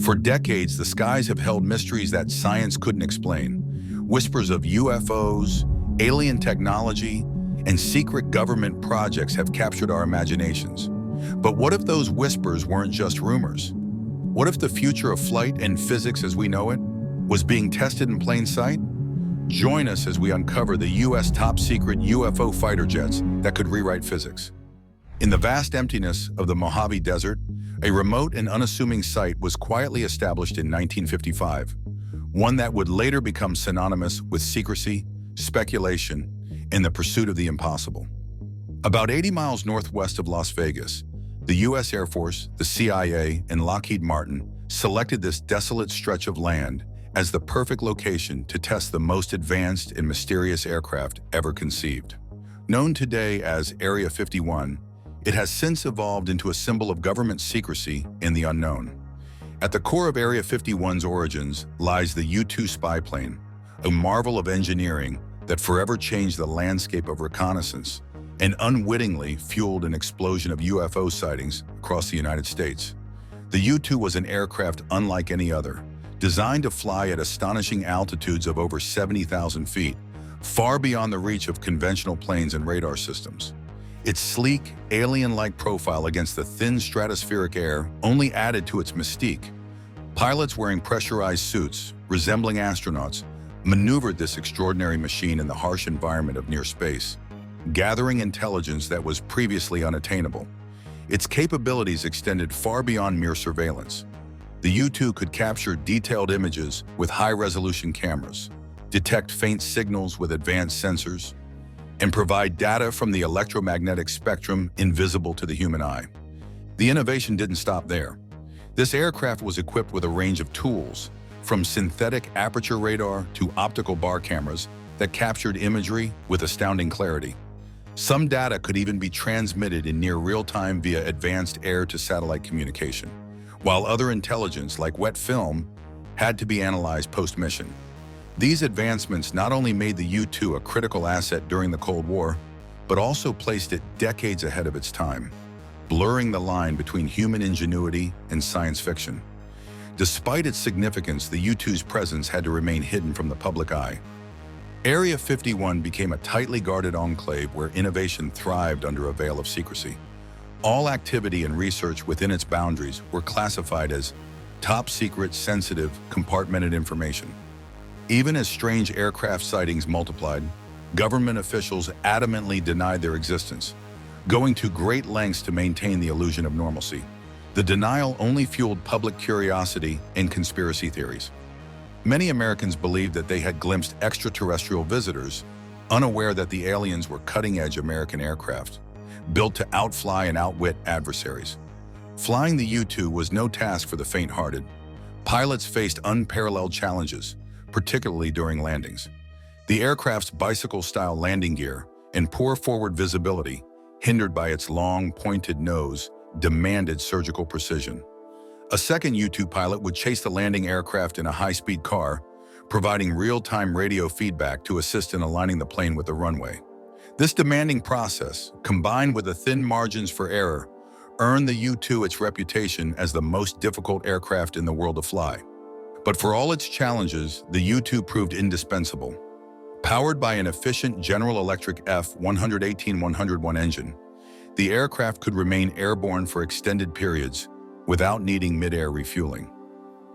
For decades, the skies have held mysteries that science couldn't explain. Whispers of UFOs, alien technology, and secret government projects have captured our imaginations. But what if those whispers weren't just rumors? What if the future of flight and physics as we know it was being tested in plain sight? Join us as we uncover the U.S. top-secret UFO fighter jets that could rewrite physics. In the vast emptiness of the Mojave Desert, a remote and unassuming site was quietly established in 1955, one that would later become synonymous with secrecy, speculation, and the pursuit of the impossible. About 80 miles northwest of Las Vegas, the U.S. Air Force, the CIA, and Lockheed Martin selected this desolate stretch of land as the perfect location to test the most advanced and mysterious aircraft ever conceived. Known today as Area 51, it has since evolved into a symbol of government secrecy and the unknown. At the core of Area 51's origins lies the U-2 spy plane, a marvel of engineering that forever changed the landscape of reconnaissance and unwittingly fueled an explosion of UFO sightings across the United States. The U-2 was an aircraft unlike any other, designed to fly at astonishing altitudes of over 70,000 feet, far beyond the reach of conventional planes and radar systems. Its sleek, alien-like profile against the thin stratospheric air only added to its mystique. Pilots wearing pressurized suits, resembling astronauts, maneuvered this extraordinary machine in the harsh environment of near space, gathering intelligence that was previously unattainable. Its capabilities extended far beyond mere surveillance. The U-2 could capture detailed images with high-resolution cameras, detect faint signals with advanced sensors, and provide data from the electromagnetic spectrum invisible to the human eye. The innovation didn't stop there. This aircraft was equipped with a range of tools, from synthetic aperture radar to optical bar cameras that captured imagery with astounding clarity. Some data could even be transmitted in near real-time via advanced air-to-satellite communication, while other intelligence, like wet film, had to be analyzed post-mission. These advancements not only made the U-2 a critical asset during the Cold War, but also placed it decades ahead of its time, blurring the line between human ingenuity and science fiction. Despite its significance, the U-2's presence had to remain hidden from the public eye. Area 51 became a tightly guarded enclave where innovation thrived under a veil of secrecy. All activity and research within its boundaries were classified as top-secret, sensitive, compartmented information. Even as strange aircraft sightings multiplied, government officials adamantly denied their existence, going to great lengths to maintain the illusion of normalcy. The denial only fueled public curiosity and conspiracy theories. Many Americans believed that they had glimpsed extraterrestrial visitors, unaware that the aliens were cutting-edge American aircraft, built to outfly and outwit adversaries. Flying the U-2 was no task for the faint-hearted. Pilots faced unparalleled challenges, particularly during landings. The aircraft's bicycle-style landing gear and poor forward visibility, hindered by its long, pointed nose, demanded surgical precision. A second U-2 pilot would chase the landing aircraft in a high-speed car, providing real-time radio feedback to assist in aligning the plane with the runway. This demanding process, combined with the thin margins for error, earned the U-2 its reputation as the most difficult aircraft in the world to fly. But for all its challenges, the U-2 proved indispensable. Powered by an efficient General Electric F-118-101 engine, the aircraft could remain airborne for extended periods without needing mid-air refueling.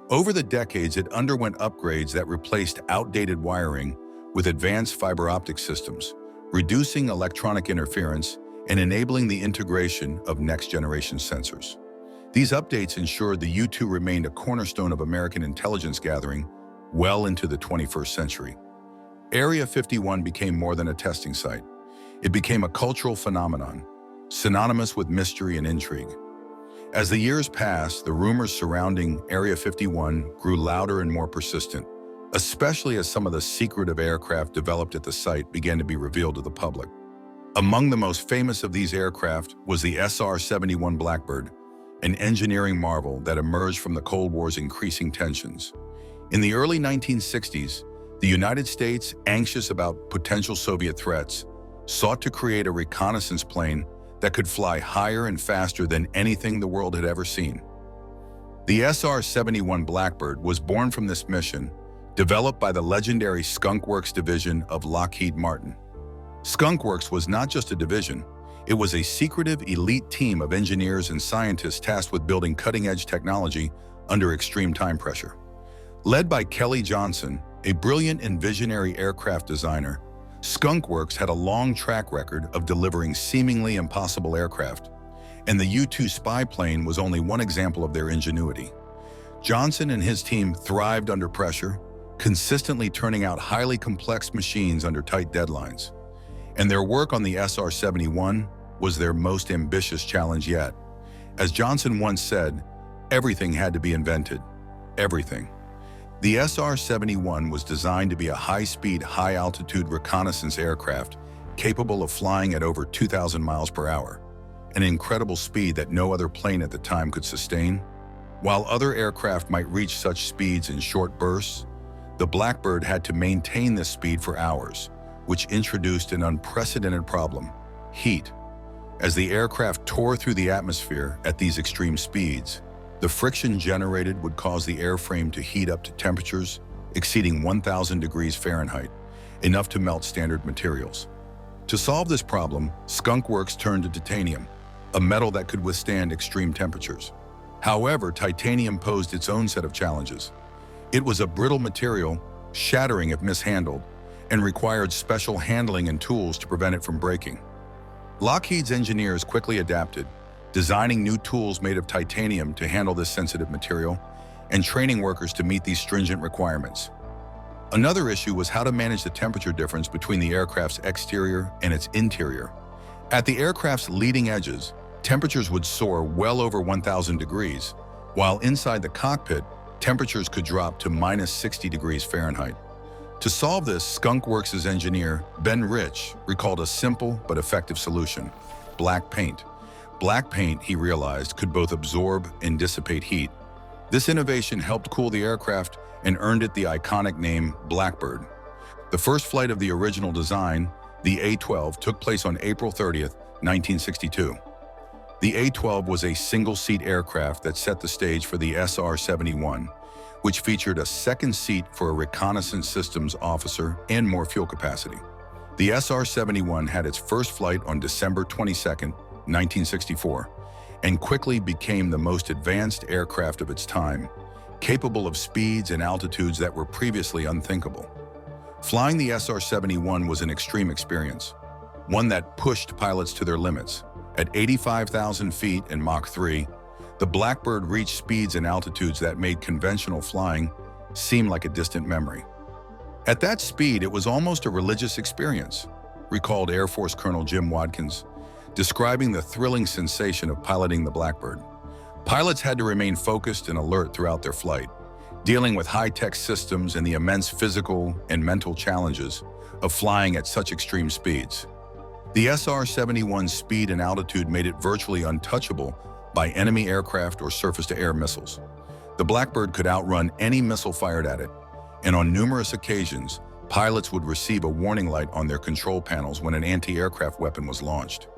Over the decades, it underwent upgrades that replaced outdated wiring with advanced fiber optic systems, reducing electronic interference and enabling the integration of next-generation sensors. These updates ensured the U-2 remained a cornerstone of American intelligence gathering well into the 21st century. Area 51 became more than a testing site. It became a cultural phenomenon, synonymous with mystery and intrigue. As the years passed, the rumors surrounding Area 51 grew louder and more persistent, especially as some of the secretive aircraft developed at the site began to be revealed to the public. Among the most famous of these aircraft was the SR-71 Blackbird, an engineering marvel that emerged from the Cold War's increasing tensions. In the early 1960s, the United States, anxious about potential Soviet threats, sought to create a reconnaissance plane that could fly higher and faster than anything the world had ever seen. The SR-71 Blackbird was born from this mission, developed by the legendary Skunk Works division of Lockheed Martin. Skunk Works was not just a division, it was a secretive, elite team of engineers and scientists tasked with building cutting-edge technology under extreme time pressure. Led by Kelly Johnson, a brilliant and visionary aircraft designer, Skunk Works had a long track record of delivering seemingly impossible aircraft, and the U-2 spy plane was only one example of their ingenuity. Johnson and his team thrived under pressure, consistently turning out highly complex machines under tight deadlines. And their work on the SR-71 was their most ambitious challenge yet. As Johnson once said, everything had to be invented. Everything. The SR-71 was designed to be a high-speed, high-altitude reconnaissance aircraft capable of flying at over 2,000 miles per hour, an incredible speed that no other plane at the time could sustain. While other aircraft might reach such speeds in short bursts, the Blackbird had to maintain this speed for hours, which introduced an unprecedented problem: heat. As the aircraft tore through the atmosphere at these extreme speeds, the friction generated would cause the airframe to heat up to temperatures exceeding 1,000 degrees Fahrenheit, enough to melt standard materials. To solve this problem, Skunk Works turned to titanium, a metal that could withstand extreme temperatures. However, titanium posed its own set of challenges. It was a brittle material, shattering if mishandled, and required special handling and tools to prevent it from breaking. Lockheed's engineers quickly adapted, designing new tools made of titanium to handle this sensitive material, and training workers to meet these stringent requirements. Another issue was how to manage the temperature difference between the aircraft's exterior and its interior. At the aircraft's leading edges, temperatures would soar well over 1,000 degrees, while inside the cockpit, temperatures could drop to minus 60 degrees Fahrenheit. To solve this, Skunk Works' engineer, Ben Rich, recalled a simple but effective solution: black paint. Black paint, he realized, could both absorb and dissipate heat. This innovation helped cool the aircraft and earned it the iconic name Blackbird. The first flight of the original design, the A-12, took place on April 30th, 1962. The A-12 was a single-seat aircraft that set the stage for the SR-71, which featured a second seat for a reconnaissance systems officer and more fuel capacity. The SR-71 had its first flight on December 22, 1964, and quickly became the most advanced aircraft of its time, capable of speeds and altitudes that were previously unthinkable. Flying the SR-71 was an extreme experience, one that pushed pilots to their limits. At 85,000 feet in Mach 3, the Blackbird reached speeds and altitudes that made conventional flying seem like a distant memory. At that speed, it was almost a religious experience, recalled Air Force Colonel Jim Watkins, describing the thrilling sensation of piloting the Blackbird. Pilots had to remain focused and alert throughout their flight, dealing with high-tech systems and the immense physical and mental challenges of flying at such extreme speeds. The SR-71's speed and altitude made it virtually untouchable by enemy aircraft or surface-to-air missiles. The Blackbird could outrun any missile fired at it, and on numerous occasions, pilots would receive a warning light on their control panels when an anti-aircraft weapon was launched.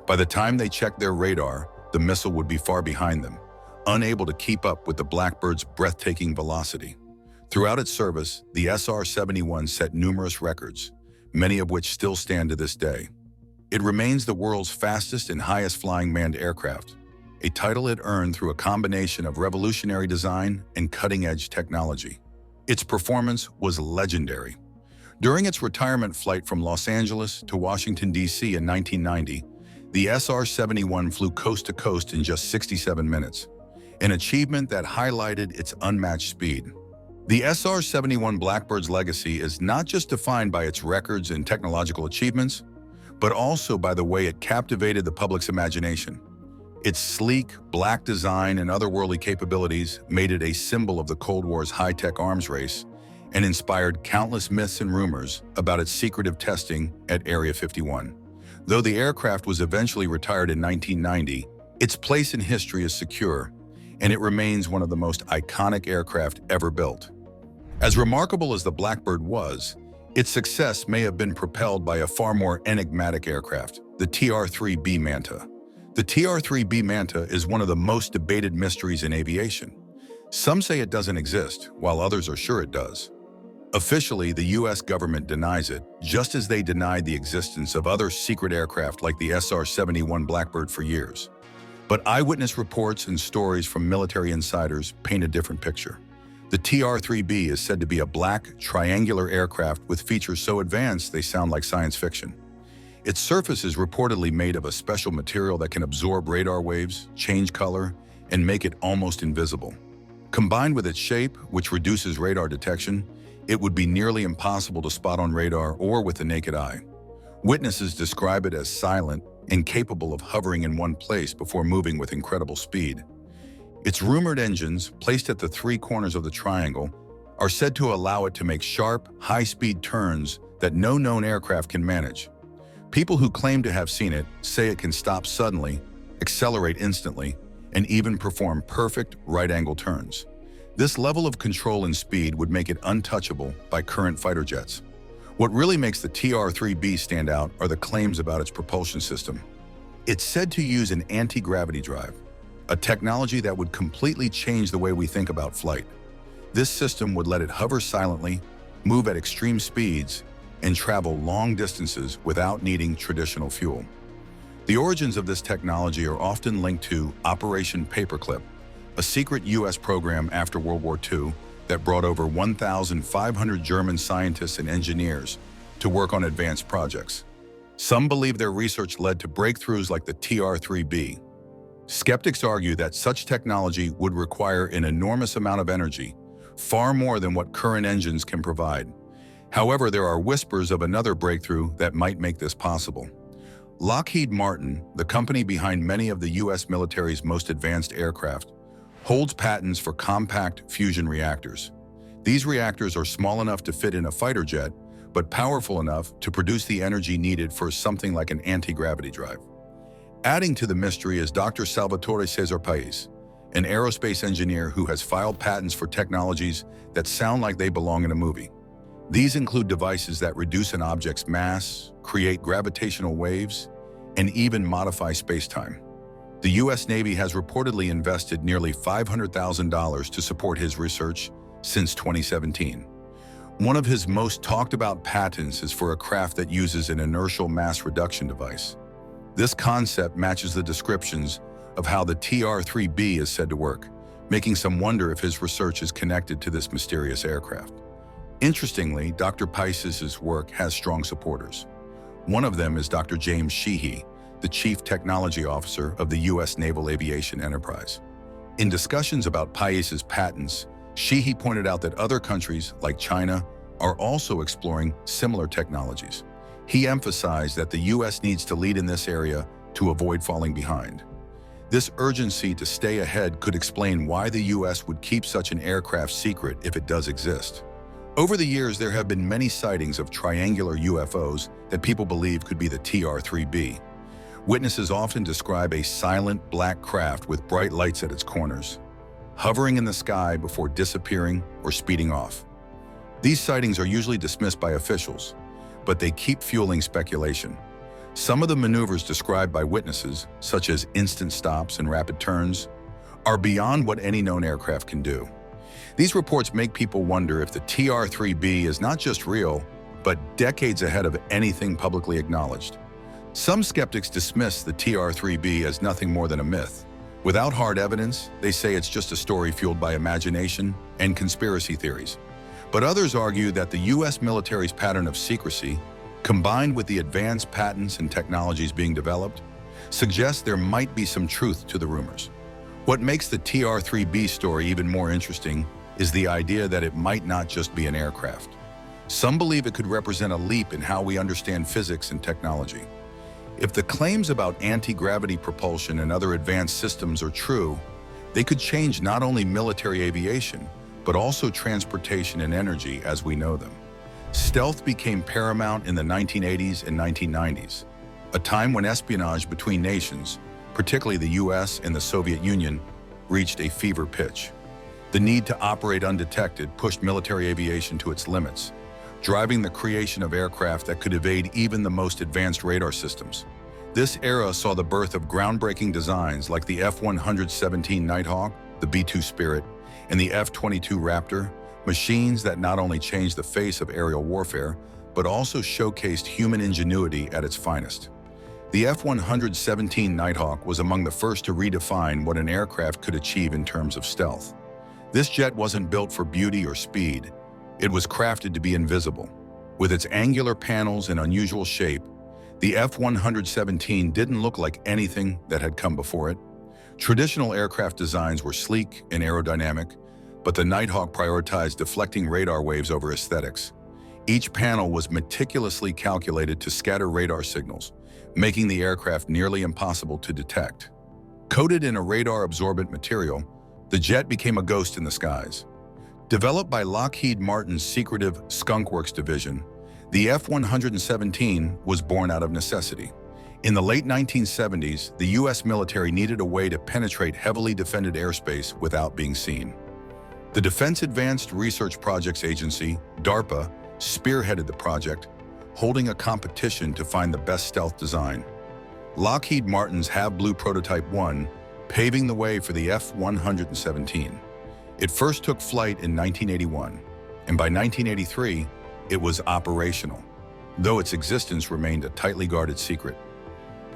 By the time they checked their radar, the missile would be far behind them, unable to keep up with the Blackbird's breathtaking velocity. Throughout its service, the SR-71 set numerous records, many of which still stand to this day. It remains the world's fastest and highest-flying manned aircraft, a title it earned through a combination of revolutionary design and cutting-edge technology. Its performance was legendary. During its retirement flight from Los Angeles to Washington, D.C. in 1990, the SR-71 flew coast to coast in just 67 minutes, an achievement that highlighted its unmatched speed. The SR-71 Blackbird's legacy is not just defined by its records and technological achievements, but also by the way it captivated the public's imagination. Its sleek, black design and otherworldly capabilities made it a symbol of the Cold War's high-tech arms race and inspired countless myths and rumors about its secretive testing at Area 51. Though the aircraft was eventually retired in 1990, its place in history is secure, and it remains one of the most iconic aircraft ever built. As remarkable as the Blackbird was, its success may have been propelled by a far more enigmatic aircraft, the TR-3B Manta. The TR-3B Manta is one of the most debated mysteries in aviation. Some say it doesn't exist, while others are sure it does. Officially, the US government denies it, just as they denied the existence of other secret aircraft like the SR-71 Blackbird for years. But eyewitness reports and stories from military insiders paint a different picture. The TR-3B is said to be a black, triangular aircraft with features so advanced they sound like science fiction. Its surface is reportedly made of a special material that can absorb radar waves, change color, and make it almost invisible. Combined with its shape, which reduces radar detection, it would be nearly impossible to spot on radar or with the naked eye. Witnesses describe it as silent and capable of hovering in one place before moving with incredible speed. Its rumored engines, placed at the three corners of the triangle, are said to allow it to make sharp, high-speed turns that no known aircraft can manage. People who claim to have seen it say it can stop suddenly, accelerate instantly, and even perform perfect right-angle turns. This level of control and speed would make it untouchable by current fighter jets. What really makes the TR-3B stand out are the claims about its propulsion system. It's said to use an anti-gravity drive, a technology that would completely change the way we think about flight. This system would let it hover silently, move at extreme speeds, and travel long distances without needing traditional fuel. The origins of this technology are often linked to Operation Paperclip, a secret US program after World War II that brought over 1,500 German scientists and engineers to work on advanced projects. Some believe their research led to breakthroughs like the TR-3B. Skeptics argue that such technology would require an enormous amount of energy, far more than what current engines can provide. However, there are whispers of another breakthrough that might make this possible. Lockheed Martin, the company behind many of the US military's most advanced aircraft, holds patents for compact fusion reactors. These reactors are small enough to fit in a fighter jet, but powerful enough to produce the energy needed for something like an anti-gravity drive. Adding to the mystery is Dr. Salvatore Cesar Pais, an aerospace engineer who has filed patents for technologies that sound like they belong in a movie. These include devices that reduce an object's mass, create gravitational waves, and even modify space-time. The US Navy has reportedly invested nearly $500,000 to support his research since 2017. One of his most talked about patents is for a craft that uses an inertial mass reduction device. This concept matches the descriptions of how the TR-3B is said to work, making some wonder if his research is connected to this mysterious aircraft. Interestingly, Dr. Pais's work has strong supporters. One of them is Dr. James Sheehy, the Chief Technology Officer of the U.S. Naval Aviation Enterprise. In discussions about Pais's patents, Sheehy pointed out that other countries, like China, are also exploring similar technologies. He emphasized that the U.S. needs to lead in this area to avoid falling behind. This urgency to stay ahead could explain why the U.S. would keep such an aircraft secret if it does exist. Over the years, there have been many sightings of triangular UFOs that people believe could be the TR-3B. Witnesses often describe a silent black craft with bright lights at its corners, hovering in the sky before disappearing or speeding off. These sightings are usually dismissed by officials, but they keep fueling speculation. Some of the maneuvers described by witnesses, such as instant stops and rapid turns, are beyond what any known aircraft can do. These reports make people wonder if the TR-3B is not just real, but decades ahead of anything publicly acknowledged. Some skeptics dismiss the TR-3B as nothing more than a myth. Without hard evidence, they say it's just a story fueled by imagination and conspiracy theories. But others argue that the US military's pattern of secrecy, combined with the advanced patents and technologies being developed, suggests there might be some truth to the rumors. What makes the TR-3B story even more interesting is the idea that it might not just be an aircraft. Some believe it could represent a leap in how we understand physics and technology. If the claims about anti-gravity propulsion and other advanced systems are true, they could change not only military aviation, but also transportation and energy as we know them. Stealth became paramount in the 1980s and 1990s, a time when espionage between nations, particularly the US and the Soviet Union, reached a fever pitch. The need to operate undetected pushed military aviation to its limits, driving the creation of aircraft that could evade even the most advanced radar systems. This era saw the birth of groundbreaking designs like the F-117 Nighthawk, the B-2 Spirit, and the F-22 Raptor, machines that not only changed the face of aerial warfare, but also showcased human ingenuity at its finest. The F-117 Nighthawk was among the first to redefine what an aircraft could achieve in terms of stealth. This jet wasn't built for beauty or speed. It was crafted to be invisible. With its angular panels and unusual shape, the F-117 didn't look like anything that had come before it. Traditional aircraft designs were sleek and aerodynamic, but the Nighthawk prioritized deflecting radar waves over aesthetics. Each panel was meticulously calculated to scatter radar signals, making the aircraft nearly impossible to detect. Coated in a radar-absorbent material, the jet became a ghost in the skies. Developed by Lockheed Martin's secretive Skunk Works division, the F-117 was born out of necessity. In the late 1970s, the U.S. military needed a way to penetrate heavily defended airspace without being seen. The Defense Advanced Research Projects Agency, DARPA, spearheaded the project, holding a competition to find the best stealth design. Lockheed Martin's Have Blue Prototype 1 paving the way for the F-117. It first took flight in 1981, and by 1983, it was operational, though its existence remained a tightly guarded secret.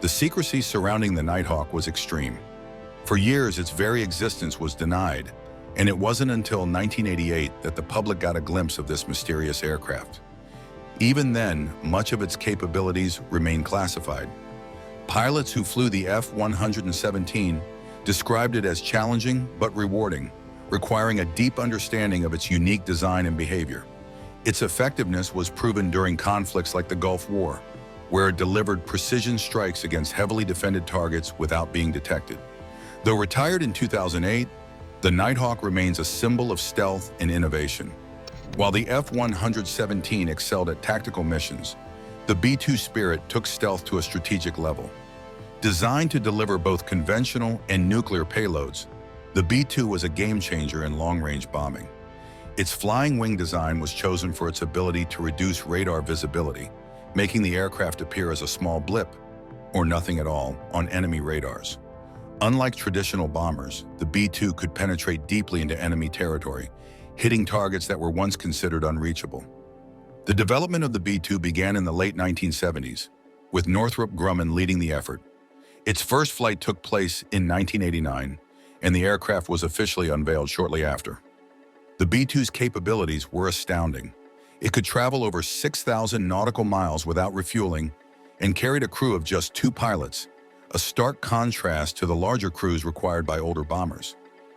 The secrecy surrounding the Nighthawk was extreme. For years, its very existence was denied, and it wasn't until 1988 that the public got a glimpse of this mysterious aircraft. Even then, much of its capabilities remained classified. Pilots who flew the F-117 described it as challenging but rewarding, requiring a deep understanding of its unique design and behavior. Its effectiveness was proven during conflicts like the Gulf War, where it delivered precision strikes against heavily defended targets without being detected. Though retired in 2008, the Nighthawk remains a symbol of stealth and innovation. While the F-117 excelled at tactical missions, the B-2 Spirit took stealth to a strategic level. Designed to deliver both conventional and nuclear payloads, the B-2 was a game-changer in long-range bombing. Its flying wing design was chosen for its ability to reduce radar visibility, making the aircraft appear as a small blip, or nothing at all, on enemy radars. Unlike traditional bombers, the B-2 could penetrate deeply into enemy territory, hitting targets that were once considered unreachable. The development of the B-2 began in the late 1970s, with Northrop Grumman leading the effort. Its first flight took place in 1989, and the aircraft was officially unveiled shortly after. The B-2's capabilities were astounding. It could travel over 6,000 nautical miles without refueling and carried a crew of just 2 pilots, a stark contrast to the larger crews required by older bombers.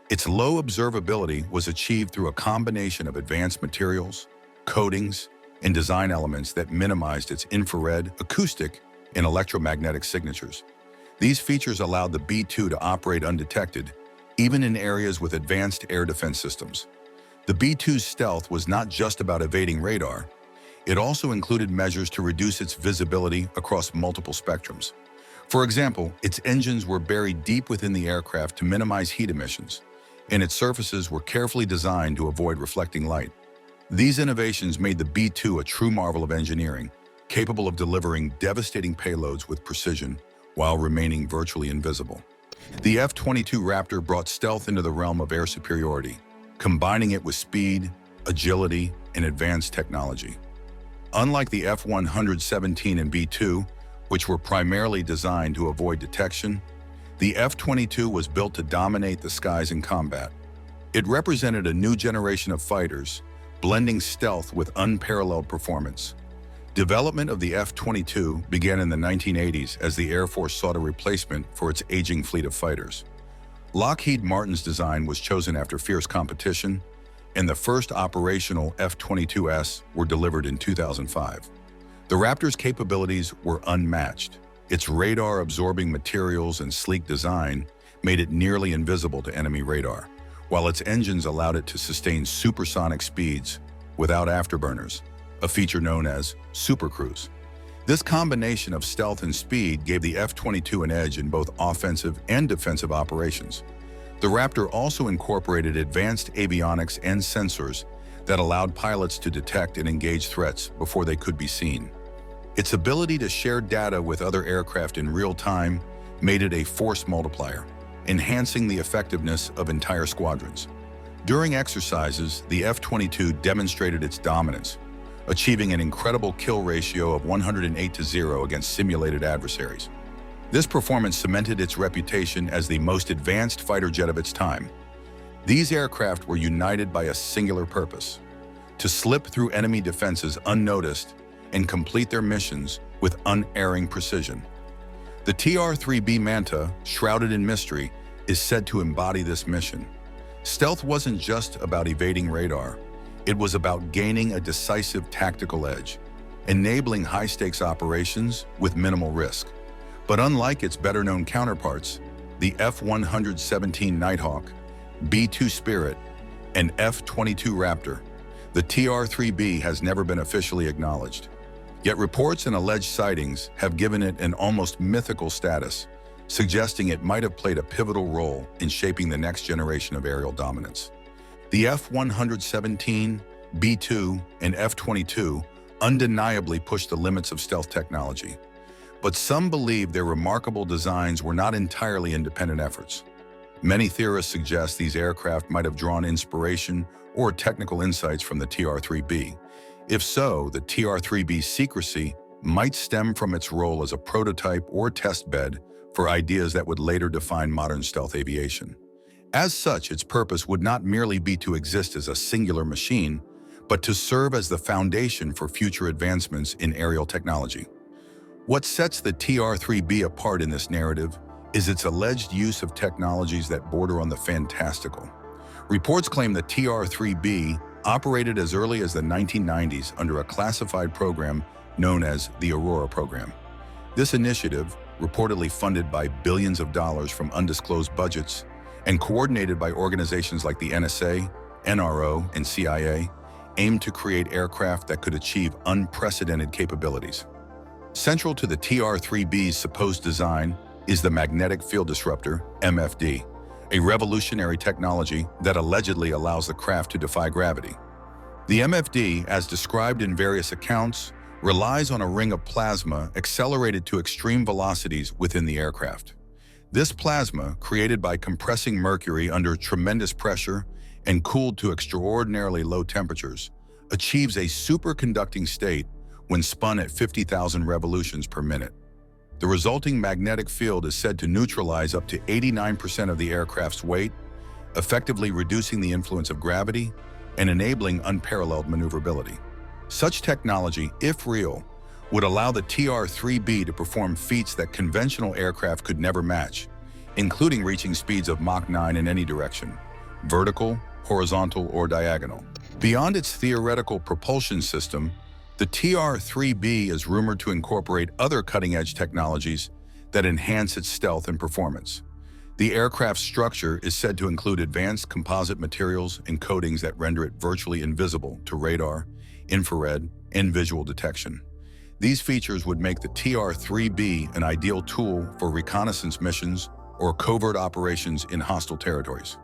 Its low observability was achieved through a combination of advanced materials, coatings, and design elements that minimized its infrared, acoustic, and electromagnetic signatures. These features allowed the B-2 to operate undetected, even in areas with advanced air defense systems. The B-2's stealth was not just about evading radar. It also included measures to reduce its visibility across multiple spectrums. For example, its engines were buried deep within the aircraft to minimize heat emissions, and its surfaces were carefully designed to avoid reflecting light. These innovations made the B-2 a true marvel of engineering, capable of delivering devastating payloads with precision while remaining virtually invisible. The F-22 Raptor brought stealth into the realm of air superiority, combining it with speed, agility, and advanced technology. Unlike the F-117 and B-2, which were primarily designed to avoid detection, the F-22 was built to dominate the skies in combat. It represented a new generation of fighters, blending stealth with unparalleled performance. Development of the F-22 began in the 1980s as the Air Force sought a replacement for its aging fleet of fighters. Lockheed Martin's design was chosen after fierce competition, and the first operational F-22s were delivered in 2005. The Raptor's capabilities were unmatched. Its radar-absorbing materials and sleek design made it nearly invisible to enemy radar, while its engines allowed it to sustain supersonic speeds without afterburners, a feature known as supercruise. This combination of stealth and speed gave the F-22 an edge in both offensive and defensive operations. The Raptor also incorporated advanced avionics and sensors that allowed pilots to detect and engage threats before they could be seen. Its ability to share data with other aircraft in real time made it a force multiplier, enhancing the effectiveness of entire squadrons. During exercises, the F-22 demonstrated its dominance, achieving an incredible kill ratio of 108-0 against simulated adversaries. This performance cemented its reputation as the most advanced fighter jet of its time. These aircraft were united by a singular purpose: to slip through enemy defenses unnoticed and complete their missions with unerring precision. The TR-3B Manta, shrouded in mystery, is said to embody this mission. Stealth wasn't just about evading radar. It was about gaining a decisive tactical edge, enabling high-stakes operations with minimal risk. But unlike its better-known counterparts, the F-117 Nighthawk, B-2 Spirit, and F-22 Raptor, the TR-3B has never been officially acknowledged. Yet reports and alleged sightings have given it an almost mythical status, suggesting it might have played a pivotal role in shaping the next generation of aerial dominance. The F-117, B-2, and F-22 undeniably pushed the limits of stealth technology, but some believe their remarkable designs were not entirely independent efforts. Many theorists suggest these aircraft might have drawn inspiration or technical insights from the TR-3B. If so, the TR-3B's secrecy might stem from its role as a prototype or test bed for ideas that would later define modern stealth aviation. As such, its purpose would not merely be to exist as a singular machine, but to serve as the foundation for future advancements in aerial technology. What sets the TR-3B apart in this narrative is its alleged use of technologies that border on the fantastical. Reports claim the TR-3B operated as early as the 1990s under a classified program known as the Aurora program. This initiative, reportedly funded by billions of dollars from undisclosed budgets and coordinated by organizations like the NSA, NRO, and CIA, aimed to create aircraft that could achieve unprecedented capabilities. Central to the TR-3B's supposed design is the magnetic field disruptor, MFD, a revolutionary technology that allegedly allows the craft to defy gravity. The MFD, as described in various accounts, relies on a ring of plasma accelerated to extreme velocities within the aircraft. This plasma, created by compressing mercury under tremendous pressure and cooled to extraordinarily low temperatures, achieves a superconducting state when spun at 50,000 revolutions per minute. The resulting magnetic field is said to neutralize up to 89% of the aircraft's weight, effectively reducing the influence of gravity and enabling unparalleled maneuverability. Such technology, if real, would allow the TR-3B to perform feats that conventional aircraft could never match, including reaching speeds of Mach 9 in any direction, vertical, horizontal, or diagonal. Beyond its theoretical propulsion system, the TR-3B is rumored to incorporate other cutting-edge technologies that enhance its stealth and performance. The aircraft's structure is said to include advanced composite materials and coatings that render it virtually invisible to radar, infrared, and visual detection. These features would make the TR-3B an ideal tool for reconnaissance missions or covert operations in hostile territories.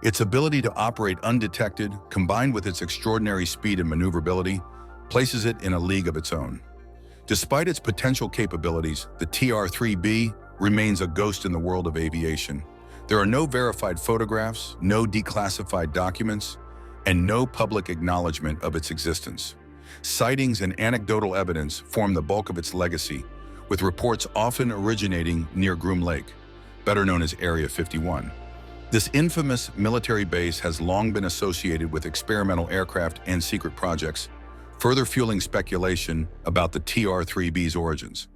Its ability to operate undetected, combined with its extraordinary speed and maneuverability, places it in a league of its own. Despite its potential capabilities, the TR-3B remains a ghost in the world of aviation. There are no verified photographs, no declassified documents, and no public acknowledgement of its existence. Sightings and anecdotal evidence form the bulk of its legacy, with reports often originating near Groom Lake, better known as Area 51. This infamous military base has long been associated with experimental aircraft and secret projects, further fueling speculation about the TR-3B's origins.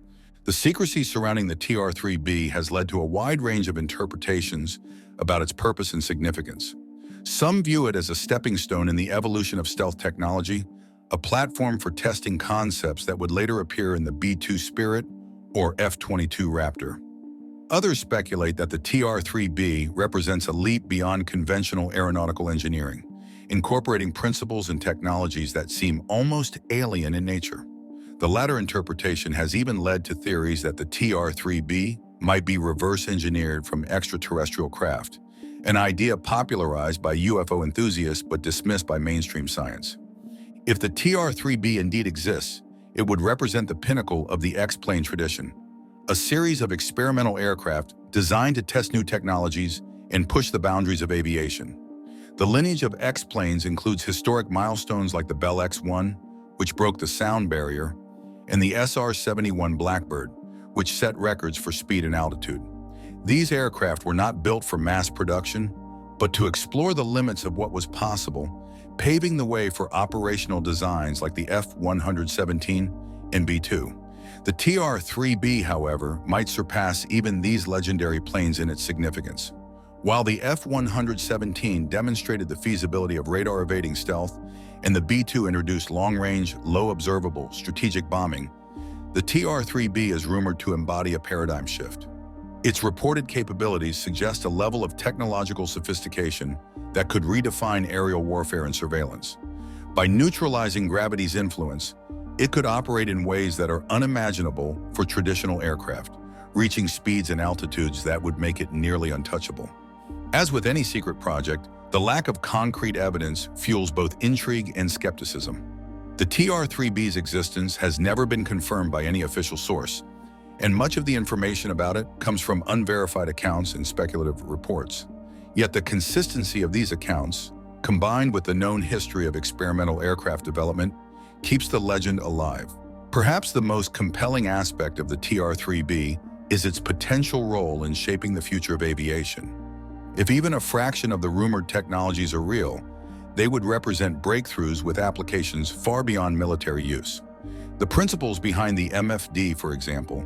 The secrecy surrounding the TR-3B has led to a wide range of interpretations about its purpose and significance. Some view it as a stepping stone in the evolution of stealth technology, a platform for testing concepts that would later appear in the B-2 Spirit or F-22 Raptor. Others speculate that the TR-3B represents a leap beyond conventional aeronautical engineering, incorporating principles and technologies that seem almost alien in nature. The latter interpretation has even led to theories that the TR-3B might be reverse engineered from extraterrestrial craft, an idea popularized by UFO enthusiasts but dismissed by mainstream science. If the TR-3B indeed exists, it would represent the pinnacle of the X-plane tradition, a series of experimental aircraft designed to test new technologies and push the boundaries of aviation. The lineage of X-planes includes historic milestones like the Bell X-1, which broke the sound barrier, and the SR-71 Blackbird, which set records for speed and altitude. These aircraft were not built for mass production, but to explore the limits of what was possible, paving the way for operational designs like the F-117 and B-2. The TR-3B, however, might surpass even these legendary planes in its significance. While the F-117 demonstrated the feasibility of radar-evading stealth, and the B-2 introduced long-range, low-observable, strategic bombing, the TR-3B is rumored to embody a paradigm shift. Its reported capabilities suggest a level of technological sophistication that could redefine aerial warfare and surveillance. By neutralizing gravity's influence, it could operate in ways that are unimaginable for traditional aircraft, reaching speeds and altitudes that would make it nearly untouchable. As with any secret project, the lack of concrete evidence fuels both intrigue and skepticism. The TR-3B's existence has never been confirmed by any official source, and much of the information about it comes from unverified accounts and speculative reports. Yet the consistency of these accounts, combined with the known history of experimental aircraft development, keeps the legend alive. Perhaps the most compelling aspect of the TR-3B is its potential role in shaping the future of aviation. If even a fraction of the rumored technologies are real, they would represent breakthroughs with applications far beyond military use. The principles behind the MFD, for example,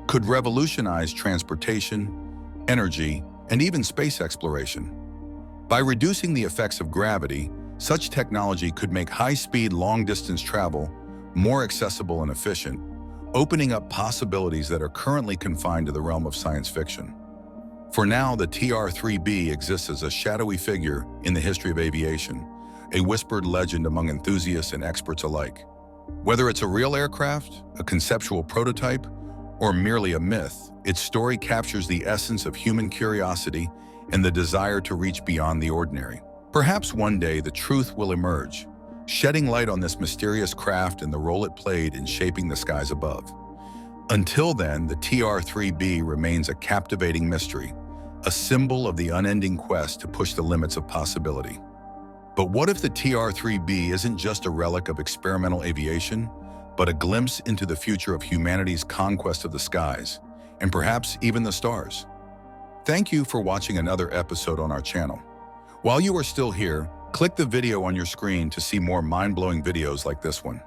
could revolutionize transportation, energy, and even space exploration. By reducing the effects of gravity, such technology could make high-speed, long-distance travel more accessible and efficient, opening up possibilities that are currently confined to the realm of science fiction. For now, the TR-3B exists as a shadowy figure in the history of aviation, a whispered legend among enthusiasts and experts alike. Whether it's a real aircraft, a conceptual prototype, or merely a myth, its story captures the essence of human curiosity and the desire to reach beyond the ordinary. Perhaps one day the truth will emerge, shedding light on this mysterious craft and the role it played in shaping the skies above. Until then, the TR-3B remains a captivating mystery, a symbol of the unending quest to push the limits of possibility. But what if the TR-3B isn't just a relic of experimental aviation, but a glimpse into the future of humanity's conquest of the skies, and perhaps even the stars? Thank you for watching another episode on our channel. While you are still here, click the video on your screen to see more mind-blowing videos like this one.